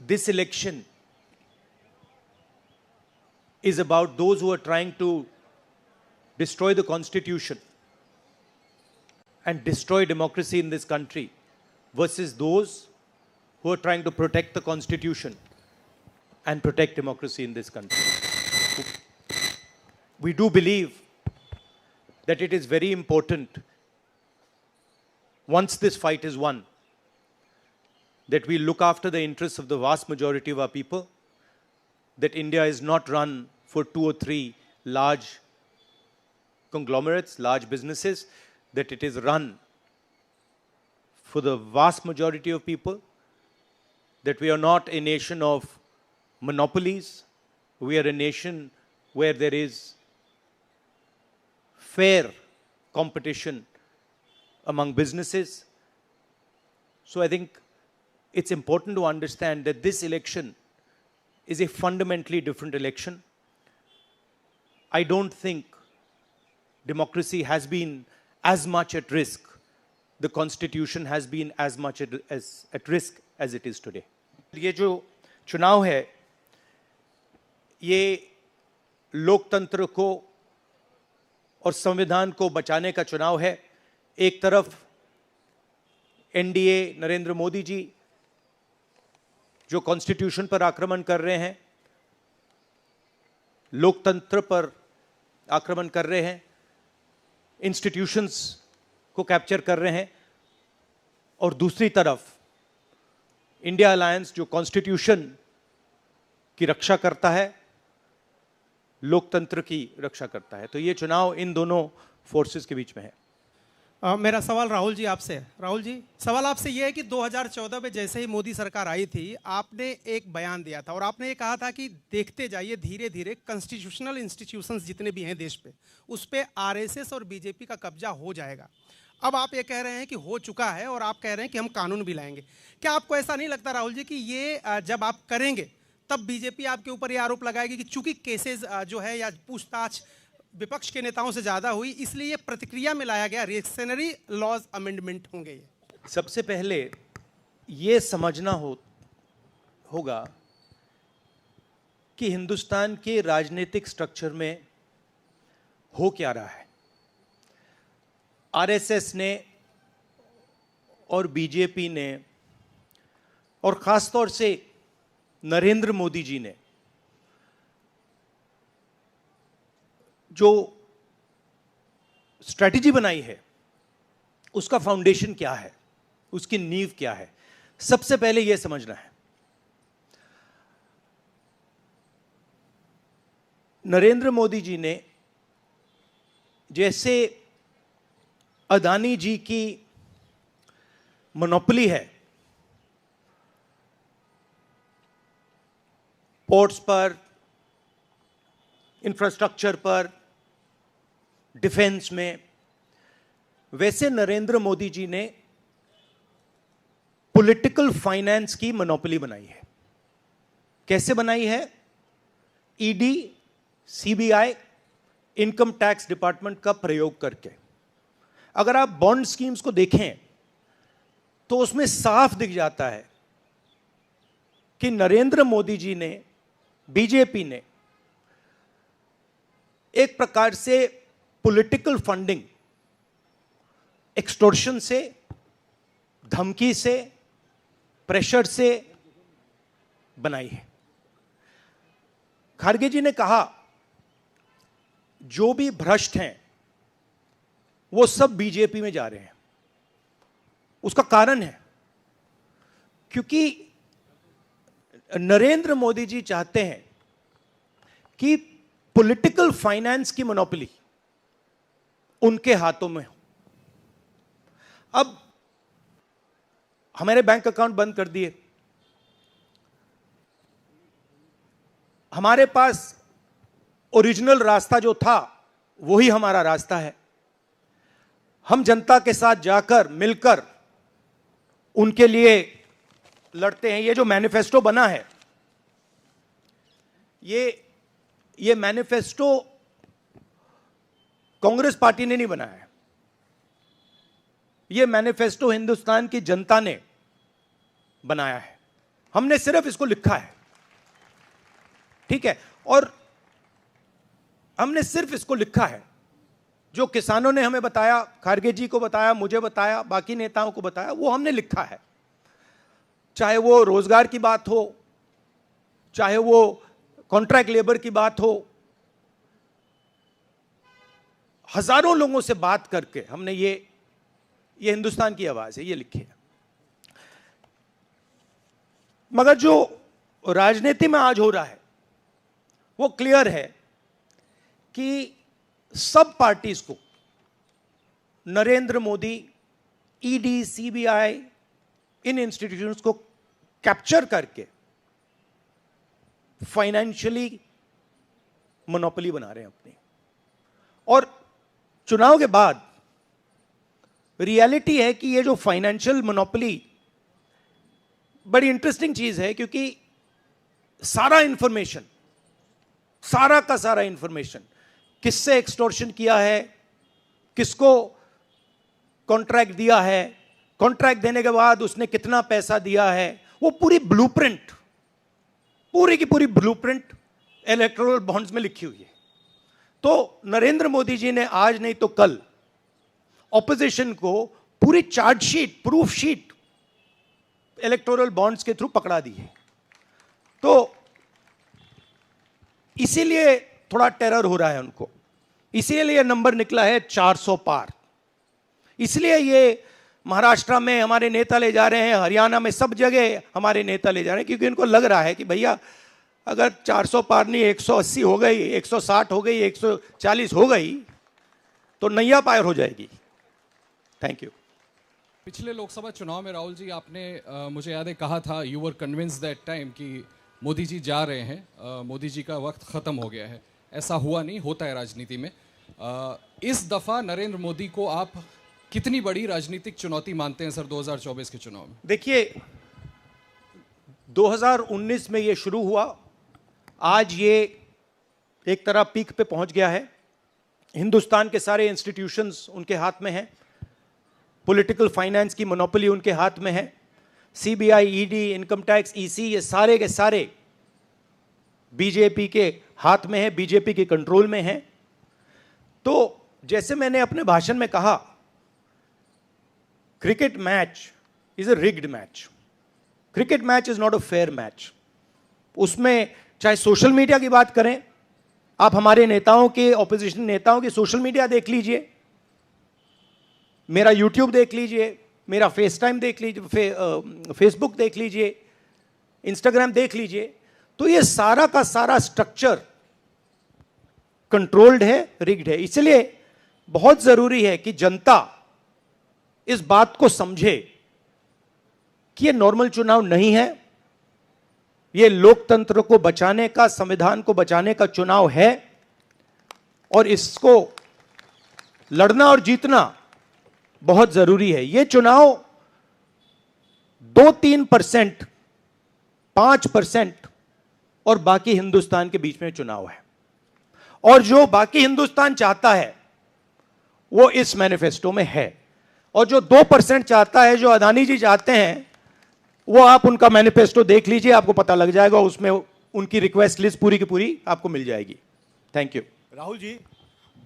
this election is about those who are trying to destroy the Constitution and destroy democracy in this country versus those who are trying to protect the Constitution and protect democracy in this country. We do believe that it is very important, once this fight is won, that we look after the interests of the vast majority of our people, that India is not run for 2 or 3 large conglomerates, large businesses, that it is run for the vast majority of people, that we are not a nation of monopolies, we are a nation where there is fair competition among businesses. So I think it's important to understand that this election is a fundamentally different election. I don't think democracy has been as much at risk, the Constitution has been as much at risk as it is today. ये जो चुनाव है, ये लोकतंत्र को और संविधान को बचाने का चुनाव है. एक तरफ एनडीए नरेंद्र मोदी जी जो कॉन्स्टिट्यूशन पर आक्रमण कर रहे हैं, लोकतंत्र पर आक्रमण कर रहे हैं, इंस्टीट्यूशंस को कैप्चर कर रहे हैं, और दूसरी तरफ इंडिया अलायंस जो कॉन्स्टिट्यूशन की रक्षा करता है, लोकतंत्र की रक्षा करता है. तो ये चुनाव इन दोनों फोर्सेस के बीच में है. मेरा सवाल राहुल जी आपसे है. राहुल जी, सवाल आपसे ये है कि 2014 में जैसे ही मोदी सरकार आई थी, आपने एक बयान दिया था और आपने ये कहा था कि देखते जाइए धीरे धीरे कॉन्स्टिट्यूशनल इंस्टीट्यूशंस जितने भी हैं देश पे, उस पे आरएसएस और बीजेपी का कब्जा हो जाएगा. अब आप ये कह रहे हैं कि हो चुका है और आप कह रहे हैं कि हम कानून भी लाएंगे. क्या आपको ऐसा नहीं लगता राहुल जी कि ये जब आप करेंगे तब बीजेपी आपके ऊपर ये आरोप लगाएगी कि चूंकि केसेस जो है या पूछताछ विपक्ष के नेताओं से ज्यादा हुई, इसलिए ये प्रतिक्रिया में लाया गया रिएक्शनरी लॉज अमेंडमेंट होंगे? ये सबसे पहले ये समझना होगा कि हिंदुस्तान के राजनीतिक स्ट्रक्चर में हो क्या रहा है. आरएसएस ने और बीजेपी ने और खासतौर से नरेंद्र मोदी जी ने जो स्ट्रैटेजी बनाई है, उसका फाउंडेशन क्या है, उसकी नींव क्या है, सबसे पहले यह समझना है. नरेंद्र मोदी जी ने जैसे अदानी जी की मोनोपोली है पोर्ट्स पर, इंफ्रास्ट्रक्चर पर, डिफेंस में, वैसे नरेंद्र मोदी जी ने पॉलिटिकल फाइनेंस की मोनोपोली बनाई है. कैसे बनाई है? ED, CBI, income tax department का प्रयोग करके. अगर आप बॉन्ड स्कीम्स को देखें तो उसमें साफ दिख जाता है कि नरेंद्र मोदी जी ने, बीजेपी ने एक प्रकार से पॉलिटिकल फंडिंग एक्सटॉर्शन से, धमकी से, प्रेशर से बनाई है. खारगे जी ने कहा जो भी भ्रष्ट हैं वो सब बीजेपी में जा रहे हैं. उसका कारण है क्योंकि नरेंद्र मोदी जी चाहते हैं कि पॉलिटिकल फाइनेंस की मोनोपोली उनके हाथों में हो. अब हमारे बैंक अकाउंट बंद कर दिए, हमारे पास ओरिजिनल रास्ता जो था वही हमारा रास्ता है. हम जनता के साथ जाकर मिलकर उनके लिए लड़ते हैं. ये जो मैनिफेस्टो बना है, ये मैनिफेस्टो कांग्रेस पार्टी ने नहीं बनाया है. ये मैनिफेस्टो हिंदुस्तान की जनता ने बनाया है. हमने सिर्फ इसको लिखा है, ठीक है, और हमने सिर्फ इसको लिखा है। जो किसानों ने हमें बताया, खारगे जी को बताया, मुझे बताया, बाकी नेताओं को बताया, वो हमने लिखा है। चाहे वो रोजगार की बात हो, चाहे वो कॉन्ट्रैक्ट लेबर की बात हो, हजारों लोगों से बात करके हमने ये हिंदुस्तान की आवाज है, ये लिखी है। मगर जो राजनीति में आज हो रहा है वो क्लियर है कि सब पार्टीज को नरेंद्र मोदी, ईडी, सीबीआई, इन इंस्टीट्यूशंस को कैप्चर करके फाइनेंशियली मोनोपोली बना रहे हैं अपनी। और चुनाव के बाद रियलिटी है कि ये जो फाइनेंशियल मोनोपोली बड़ी इंटरेस्टिंग चीज है, क्योंकि सारा इंफॉर्मेशन, सारा का सारा इंफॉर्मेशन, किससे एक्सटॉर्शन किया है, किसको कॉन्ट्रैक्ट दिया है, कॉन्ट्रैक्ट देने के बाद उसने कितना पैसा दिया है, वो पूरी ब्लूप्रिंट, पूरी की पूरी ब्लूप्रिंट इलेक्टोरल बॉन्ड्स में लिखी हुई है। तो नरेंद्र मोदी जी ने आज नहीं तो कल ऑपोजिशन को पूरी chargesheet, proof sheet electoral bonds के थ्रू पकड़ा दी है। तो इसीलिए थोड़ा टेरर हो रहा है उनको, इसीलिए नंबर निकला है 400 पार। इसलिए ये महाराष्ट्र में हमारे नेता ले जा रहे हैं, हरियाणा में सब जगह हमारे नेता ले जा रहे हैं, क्योंकि इनको लग रहा है कि भैया अगर 400 पार नहीं 180 हो गई, 160 हो गई, 140 हो गई तो नैया पार हो जाएगी। Thank you. पिछले लोकसभा चुनाव में राहुल जी आपने मुझे याद है कहा था, you were convinced that time कि मोदी जी जा रहे हैं, मोदी जी का वक्त ख़त्म हो गया है। ऐसा हुआ नहीं, होता है राजनीति में। इस दफ़ा नरेंद्र मोदी को आप कितनी बड़ी राजनीतिक चुनौती मानते हैं सर 2024 के चुनाव में? देखिए 2019 में ये शुरू हुआ, आज ये एक तरह पीक पे पहुंच गया है। हिंदुस्तान के सारे इंस्टीट्यूशंस उनके हाथ में हैं, पॉलिटिकल फाइनेंस की मोनोपोली उनके हाथ में है। CBI, ED, income tax, EC, ये सारे के सारे बीजेपी के हाथ में है, बीजेपी के कंट्रोल में है। तो जैसे मैंने अपने भाषण में कहा, cricket match is a rigged match. Cricket match is not a fair match. उसमें चाहे सोशल मीडिया की बात करें, आप हमारे नेताओं के, ऑपोजिशन नेताओं के सोशल मीडिया देख लीजिए, मेरा यूट्यूब देख लीजिए, मेरा फेस टाइम देख लीजिए, फेसबुक देख लीजिए, इंस्टाग्राम देख लीजिए, तो ये सारा का सारा स्ट्रक्चर कंट्रोल्ड है, रिग्ड है। इसलिए बहुत जरूरी है कि जनता इस बात को समझे कि ये नॉर्मल चुनाव नहीं है, ये लोकतंत्र को बचाने का, संविधान को बचाने का चुनाव है, और इसको लड़ना और जीतना बहुत जरूरी है। ये चुनाव 2-3%, 5% और बाकी हिंदुस्तान के बीच में चुनाव है, और जो बाकी हिंदुस्तान चाहता है वो इस मैनिफेस्टो में है, और जो 2% चाहता है, जो अदानी जी चाहते हैं, वो आप उनका मैनिफेस्टो देख लीजिए, आपको पता लग जाएगा, उसमें उनकी रिक्वेस्ट लिस्ट पूरी की पूरी आपको मिल जाएगी। Thank you. राहुल जी,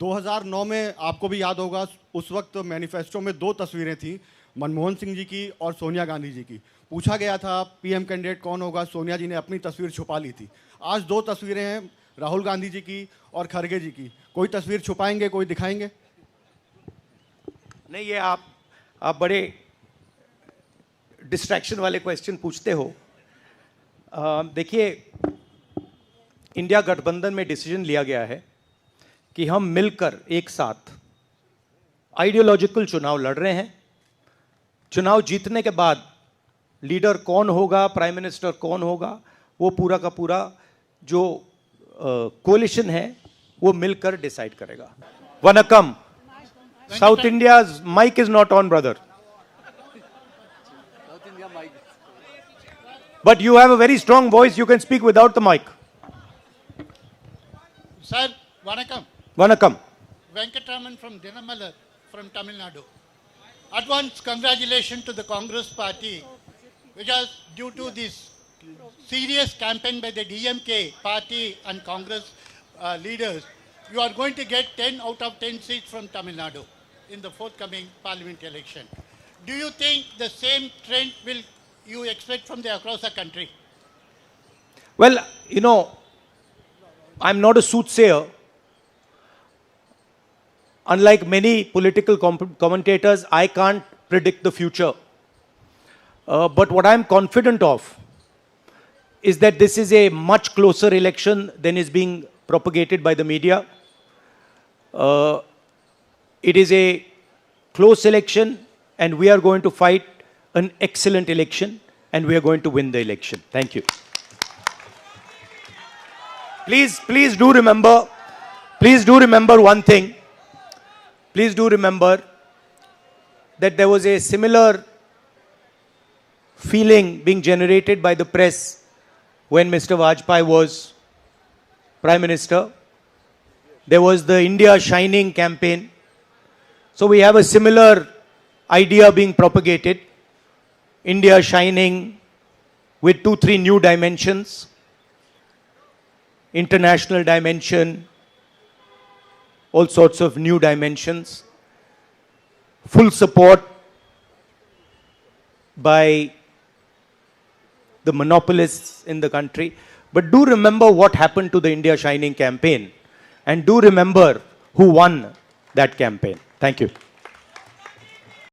2009 में आपको भी याद होगा, उस वक्त मैनिफेस्टो में 2 तस्वीरें थी, मनमोहन सिंह जी की और सोनिया गांधी जी की। पूछा गया था पीएम कैंडिडेट कौन होगा, सोनिया जी ने अपनी तस्वीर छुपा ली थी। आज 2 तस्वीरें हैं, राहुल गांधी जी की और खड़गे जी की। कोई तस्वीर छुपाएंगे, कोई दिखाएंगे? नहीं, ये आप बड़े डिस्ट्रैक्शन वाले क्वेश्चन पूछते हो। देखिए, इंडिया गठबंधन में डिसीजन लिया गया है कि हम मिलकर एक साथ आइडियोलॉजिकल चुनाव लड़ रहे हैं। चुनाव जीतने के बाद लीडर कौन होगा, प्राइम मिनिस्टर कौन होगा, वो पूरा का पूरा जो कोलिशन है वो मिलकर डिसाइड करेगा। Vanakkam. South India's mic is not on, brother. But you have a very strong voice. You can speak without the mic. Sir, Vanakkam. Vanakkam. Venkatraman from Dinamalar from Tamil Nadu. At once, congratulations to the Congress party, which has, due to this serious campaign by the DMK party and Congress leaders, you are going to get 10 out of 10 seats from Tamil Nadu in the forthcoming parliament election. Do you think the same trend will you expect from the across the country? Well, you know, I'm not a soothsayer. Unlike many political commentators, I can't predict the future. But what I'm confident of is that this is a much closer election than is being propagated by the media. It is a close election, and we are going to fight an excellent election, and we are going to win the election. Thank you. Please do remember one thing. Please do remember that there was a similar feeling being generated by the press when Mr. Vajpayee was Prime Minister. There was the India Shining campaign. So we have a similar idea being propagated. India Shining with 2-3 new dimensions. International dimension, all sorts of new dimensions. Full support by the monopolists in the country. But do remember what happened to the India Shining campaign, and do remember who won that campaign. Thank you.